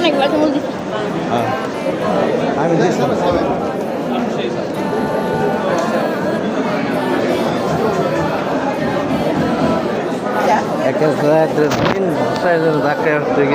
অনেক বাজে বলছি হ্যাঁ আমি দিচ্ছি দিন ধাক্কা থেকে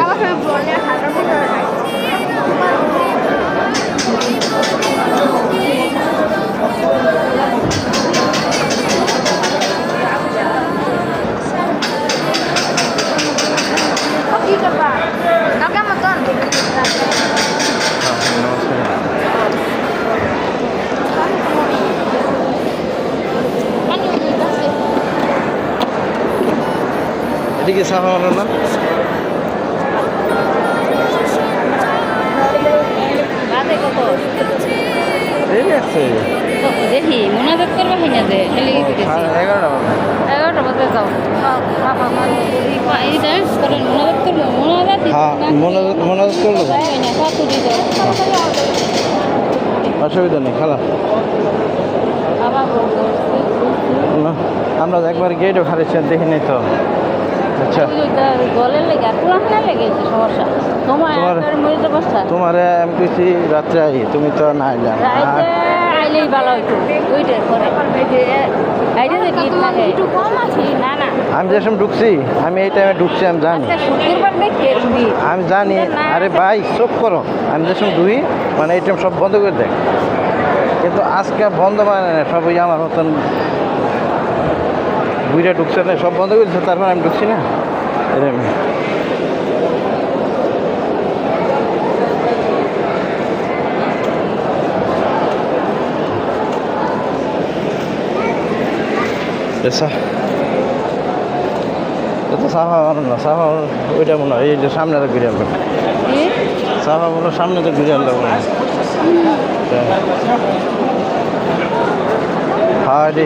এদিকে সাফা মারো না দেখি মোনাজাত করবো কিনা যে 11টা বাজে 11টা বাজে যাও করেন মোনাজাত করবো মোনাজাত হ্যাঁ মোনাজাত করলো অসুবিধা নেই খালা না আমরা একবার গেটও খারিয়েছেন দেখি নাই তো আচ্ছা গলের লেগে পুরানো লেগেছে সমস্যা তোমার আমি কিছু রাত্রে আই তুমি তো না আইলা আইলেই ভালো হইতো ওইটার পরে না না আমি যে সময় ঢুকছি আমি এই টাইমে ঢুকছি আমি জানি শুক্রবার দেখে আমি জানি আরে ভাই চোখ করো আমি যে সময় ঢুকি মানে এই টাইম সব বন্ধ করে দেয় কিন্তু আজকে বন্ধ মানে না সবই আমার মতন বুড়িটা ঢুকছে না সব বন্ধ করেছে তারপর আমি ঢুকছি না এরকম সাফা মানো না সাফা ওইটা মনে হয় এই যে সামনে তো ঘুরে আনবেন সাফা বলো সামনে তো ঘুরে আনলো হ্যাঁ রে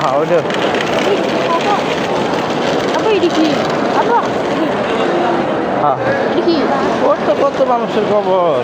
হ্যাঁ ওইটা হ্যাঁ ওর তো কত মানুষের খবর